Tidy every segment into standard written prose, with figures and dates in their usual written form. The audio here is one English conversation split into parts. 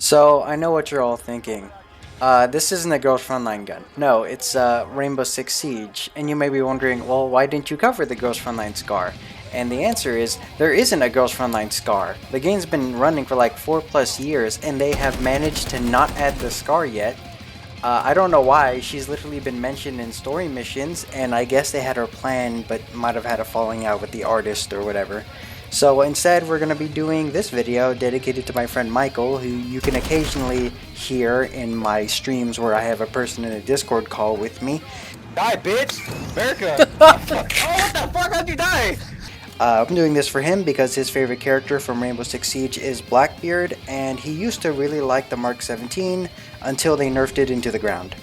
So, I know what you're all thinking. This isn't a Girls Frontline gun. No, it's Rainbow Six Siege. And you may be wondering, well, why didn't you cover the Girls Frontline Scar? And the answer is, there isn't a Girls Frontline Scar. The game's been running for like 4+ years, and they have managed to not add the Scar yet. I don't know why. She's literally been mentioned in story missions, and I guess they had her planned, but might have had a falling out with the artist or whatever. So instead, we're going to be doing this video dedicated to my friend Michael, who you can occasionally hear in my streams where I have a person in a Discord call with me. Die, bitch! America! Oh, what the fuck? How'd you die? I'm doing this for him because his favorite character from Rainbow Six Siege is Blackbeard, and he used to really like the MK17 until they nerfed it into the ground.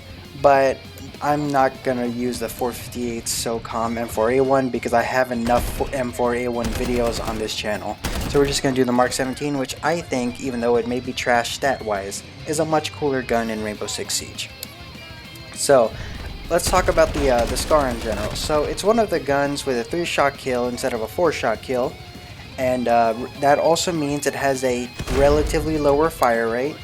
But I'm not gonna use the 458 SOCOM M4A1 because I have enough M4A1 videos on this channel. So we're just gonna do the MK17, which I think, even though it may be trash stat-wise, is a much cooler gun in Rainbow Six Siege. So let's talk about the SCAR in general. So it's one of the guns with a 3-shot kill instead of a 4-shot kill, and that also means it has a relatively lower fire rate,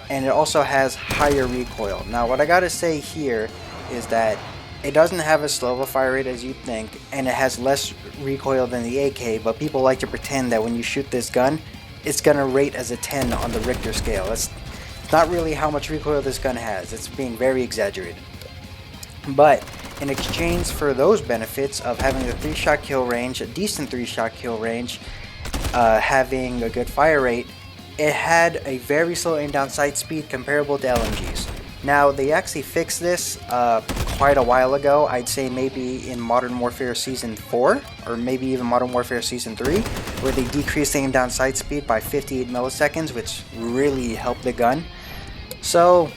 and it also has higher recoil. Now what I gotta say here is that it doesn't have as slow of a fire rate as you'd think, and it has less recoil than the AK, but people like to pretend that when you shoot this gun, it's gonna rate as a 10 on the Richter scale. That's not really how much recoil this gun has. It's being very exaggerated. But in exchange for those benefits of having a 3-shot kill range, a decent 3-shot kill range, having a good fire rate, it had a very slow aim down sight speed comparable to LMGs. Now they actually fixed this quite a while ago. I'd say maybe in Modern Warfare Season 4 or maybe even Modern Warfare Season 3, where they decreased the aim down sight speed by 58 milliseconds, which really helped the gun. So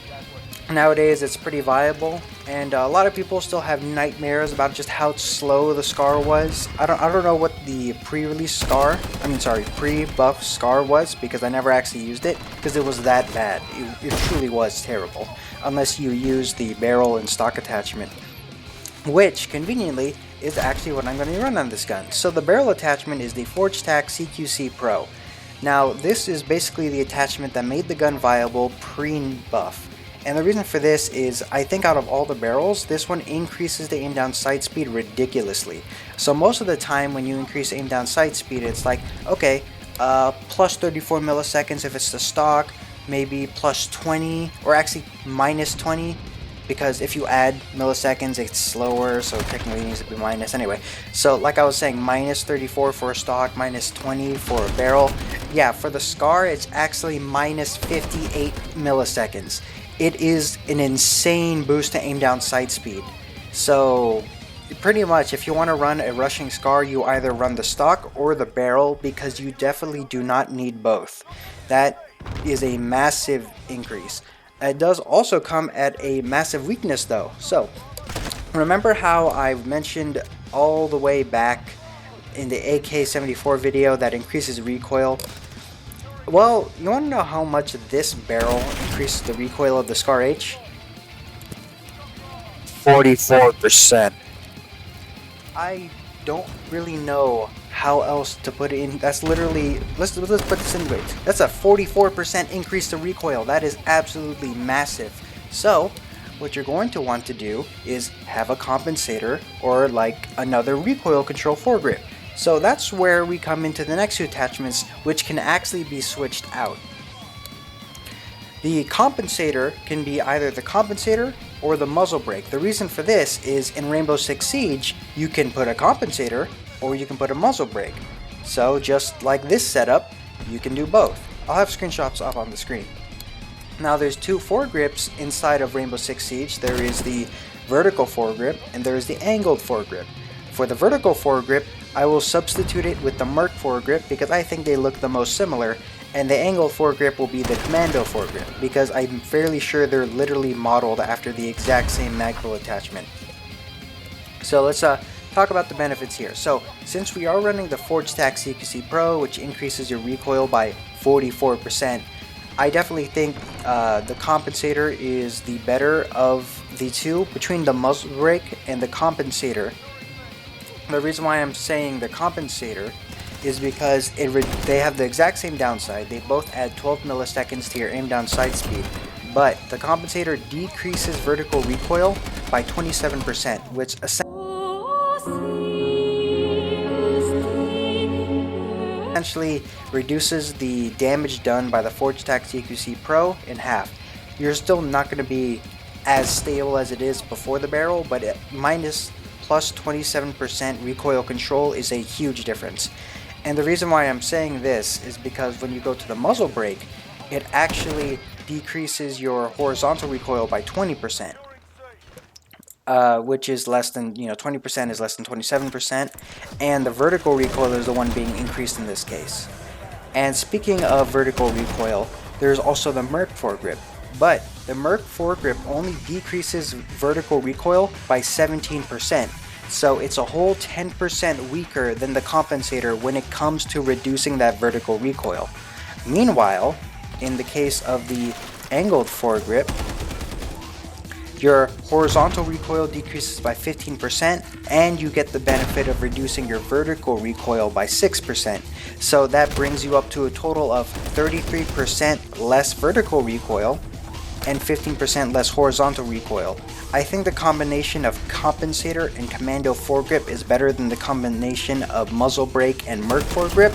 nowadays it's pretty viable, and a lot of people still have nightmares about just how slow the SCAR was. I don't know what the pre-release pre-buff SCAR was, because I never actually used it because it was that bad. It truly was terrible, unless you use the barrel and stock attachment, which conveniently is actually what I'm going to run on this gun. So the barrel attachment is the Forge Tac CQC Pro. Now this is basically the attachment that made the gun viable pre-buff. And the reason for this is, I think out of all the barrels, this one increases the aim down sight speed ridiculously. So most of the time when you increase aim down sight speed, it's like, okay, plus 34 milliseconds if it's the stock, maybe plus 20, or actually minus 20, because if you add milliseconds it's slower, so technically it needs to be minus anyway. So like I was saying, minus 34 for a stock, minus 20 for a barrel. Yeah, for the SCAR it's actually minus 58 milliseconds. It is an insane boost to aim down sight speed. So pretty much if you want to run a rushing SCAR, you either run the stock or the barrel, because you definitely do not need both. That is a massive increase. It does also come at a massive weakness though. So remember how I've mentioned all the way back in the MK17 video that increases recoil? Well, you want to know how much this barrel increases the recoil of the SCAR H? 44%. I don't really know how else to put it in. That's literally, let's put this in weight. That's a 44% increase to recoil. That is absolutely massive. So what you're going to want to do is have a compensator or like another recoil control foregrip. So that's where we come into the next two attachments, which can actually be switched out. The compensator can be either the compensator or the muzzle brake. The reason for this is in Rainbow Six Siege, you can put a compensator or you can put a muzzle brake. So just like this setup, you can do both. I'll have screenshots up on the screen. Now there's two foregrips inside of Rainbow Six Siege. There is the vertical foregrip and there is the angled foregrip. For the vertical foregrip, I will substitute it with the Merc foregrip because I think they look the most similar, and the angled foregrip will be the Commando foregrip because I'm fairly sure they're literally modeled after the exact same magpul attachment. So let's talk about the benefits here. So since we are running the Forge Tac CQC Pro, which increases your recoil by 44%, I definitely think the compensator is the better of the two. Between the muzzle brake and the compensator, the reason why I'm saying the compensator is because they have the exact same downside. They both add 12 milliseconds to your aim down sight speed, but the Compensator decreases vertical recoil by 27%, which essentially reduces the damage done by the Forge Attack CQC Pro in half. You're still not going to be as stable as it is before the barrel, but plus 27% recoil control is a huge difference. And the reason why I'm saying this is because when you go to the muzzle brake, it actually decreases your horizontal recoil by 20%, which is less than, 20% is less than 27%, and the vertical recoil is the one being increased in this case. And speaking of vertical recoil, there's also the Merc foregrip, but the Merc foregrip only decreases vertical recoil by 17%. So it's a whole 10% weaker than the Compensator when it comes to reducing that vertical recoil. Meanwhile, in the case of the angled foregrip, your horizontal recoil decreases by 15% and you get the benefit of reducing your vertical recoil by 6%. So that brings you up to a total of 33% less vertical recoil and 15% less horizontal recoil. I think the combination of Compensator and Commando foregrip is better than the combination of muzzle brake and Merc foregrip,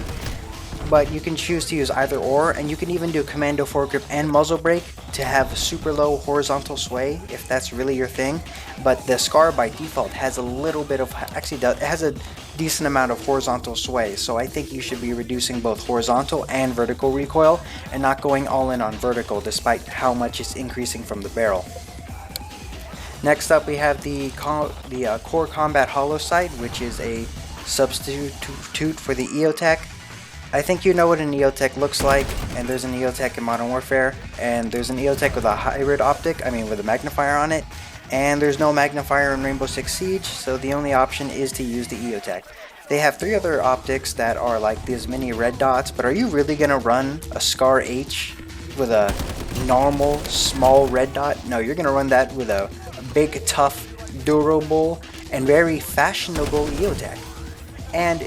but you can choose to use either or, and you can even do Commando foregrip and muzzle brake to have super low horizontal sway if that's really your thing. But the Scar by default has a little bit of, it has a decent amount of horizontal sway, so I think you should be reducing both horizontal and vertical recoil and not going all in on vertical despite how much it's increasing from the barrel. Next up we have the Core Combat Hollow Sight, which is a substitute for the EOTech. I think you know what an EOTech looks like, and there's an EOTech in Modern Warfare, and there's an EOTech with a hybrid optic, with a magnifier on it, and there's no magnifier in Rainbow Six Siege, so the only option is to use the EOTech. They have 3 other optics that are like these mini red dots, but are you really going to run a Scar H with a normal small red dot? No, you're going to run that with a big, tough, durable, and very fashionable EOTech. And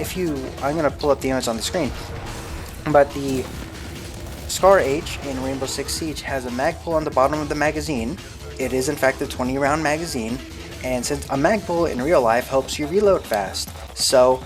I'm going to pull up the image on the screen, but the Scar H in Rainbow Six Siege has a mag pull on the bottom of the magazine. It is in fact a 20 round magazine, and since a mag pull in real life helps you reload fast, so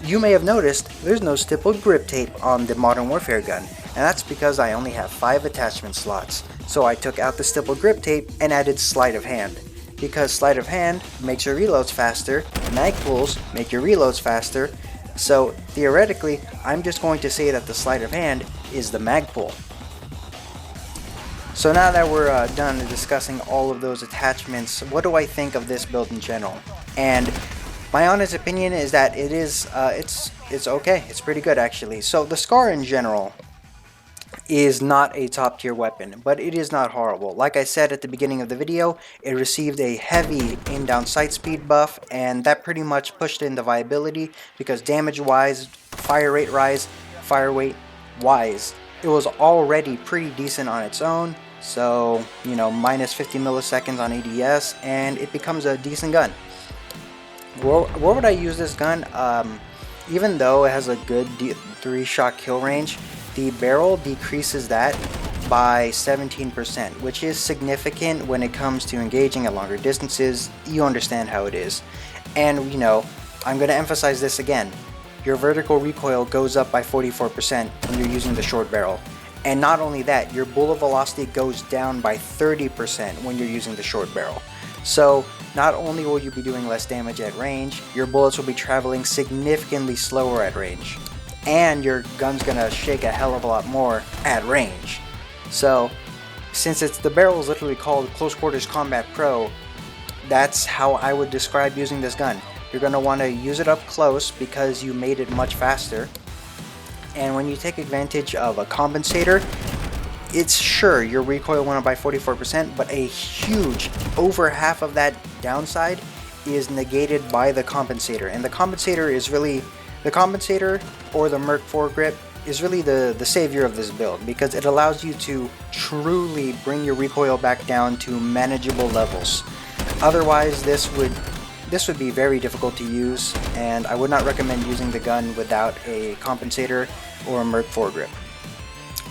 you may have noticed there's no stippled grip tape on the Modern Warfare gun, and that's because I only have 5 attachment slots. So I took out the stippled grip tape and added sleight of hand, because sleight of hand makes your reloads faster, mag pulls make your reloads faster, so theoretically I'm just going to say that the sleight of hand is the mag pull. So now that we're done discussing all of those attachments, what do I think of this build in general? And my honest opinion is that it's okay, it's pretty good actually. So the Scar in general is not a top tier weapon, but it is not horrible. Like I said at the beginning of the video, it received a heavy aim down sight speed buff, and that pretty much pushed in the viability because damage wise, fire rate wise, it was already pretty decent on its own. So, minus 50 milliseconds on ADS, and it becomes a decent gun. Where would I use this gun? Even though it has a good 3-shot kill range, the barrel decreases that by 17%, which is significant when it comes to engaging at longer distances. You understand how it is. And, I'm going to emphasize this again. Your vertical recoil goes up by 44% when you're using the short barrel. And not only that, your bullet velocity goes down by 30% when you're using the short barrel. So not only will you be doing less damage at range, your bullets will be traveling significantly slower at range. And your gun's gonna shake a hell of a lot more at range. So since the barrel is literally called Close Quarters Combat Pro, that's how I would describe using this gun. You're gonna want to use it up close because you made it much faster. And when you take advantage of a Compensator, it's sure your recoil went up by 44%, but a huge, over half of that downside is negated by the Compensator. And the Compensator is really, the Compensator or the Merc foregrip is really the savior of this build, because it allows you to truly bring your recoil back down to manageable levels. Otherwise, this would this would be very difficult to use, and I would not recommend using the gun without a compensator or a Merc foregrip.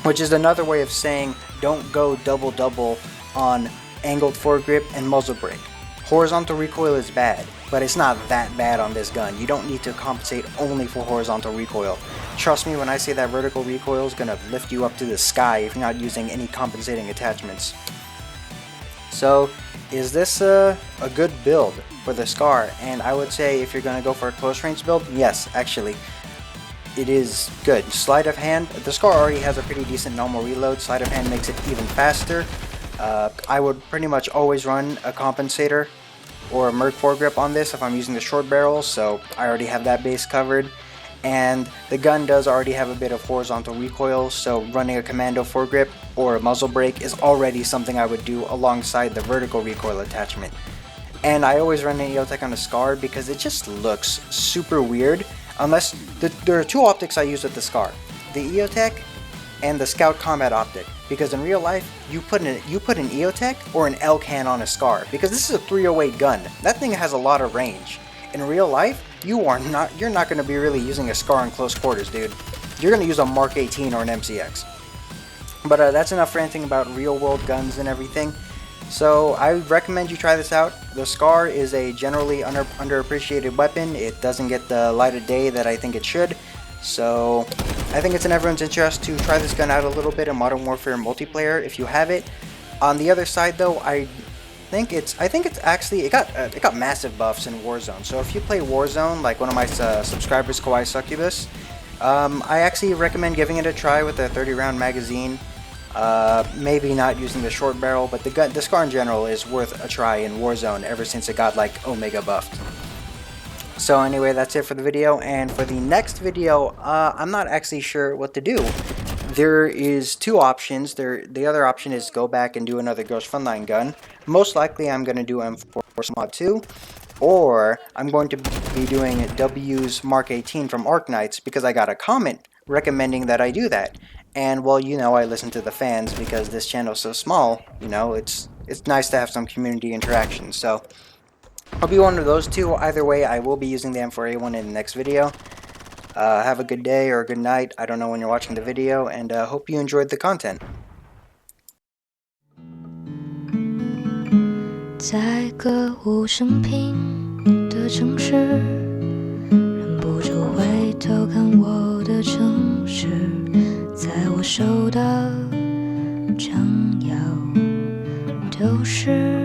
Which is another way of saying don't go double on angled foregrip and muzzle brake. Horizontal recoil is bad, but it's not that bad on this gun. You don't need to compensate only for horizontal recoil. Trust me when I say that vertical recoil is going to lift you up to the sky if you're not using any compensating attachments. So, is this a good build for the Scar? And I would say if you're going to go for a close range build, yes, actually. It is good. Sleight of hand, the Scar already has a pretty decent normal reload. Sleight of hand makes it even faster. I would pretty much always run a compensator or a Merc foregrip on this if I'm using the short barrel, so I already have that base covered. And the gun does already have a bit of horizontal recoil, so running a commando foregrip or a muzzle brake is already something I would do alongside the vertical recoil attachment. And I always run an EOTech on a Scar because it just looks super weird. Unless there are two optics I use with the Scar, the EOTech and the Scout Combat optic. Because in real life, you put an EOTech or an L-can on a Scar. Because this is a 308 gun. That thing has a lot of range. In real life, you're not going to be really using a Scar in close quarters, dude. You're going to use a Mark 18 or an MCX. But that's enough ranting about real world guns and everything. So I recommend you try this out. The Scar is a generally underappreciated weapon. It doesn't get the light of day that I think it should. So I think it's in everyone's interest to try this gun out a little bit in Modern Warfare multiplayer if you have it. On the other side though, I think it got massive buffs in Warzone. So if you play Warzone, like one of my subscribers, Kawaii Succubus, I actually recommend giving it a try with a 30 round magazine. Maybe not using the short barrel, but the Scar in general is worth a try in Warzone ever since it got like Omega buffed. So anyway, that's it for the video, and for the next video, I'm not actually sure what to do. There is two options. The other option is go back and do another Ghost Frontline gun. Most likely I'm going to do M4 Mod 2, or I'm going to be doing W's Mark 18 from Arknights because I got a comment recommending that I do that. And well, you know, I listen to the fans because this channel is so small, you know, it's nice to have some community interaction. So I'll be one of those two. Either way, I will be using the M4A1 in the next video. Have a good day or a good night. I don't know when you're watching the video, and hope you enjoyed the content. 在个无声平的城市，忍不住回头看我的城市，在我手的张摇都是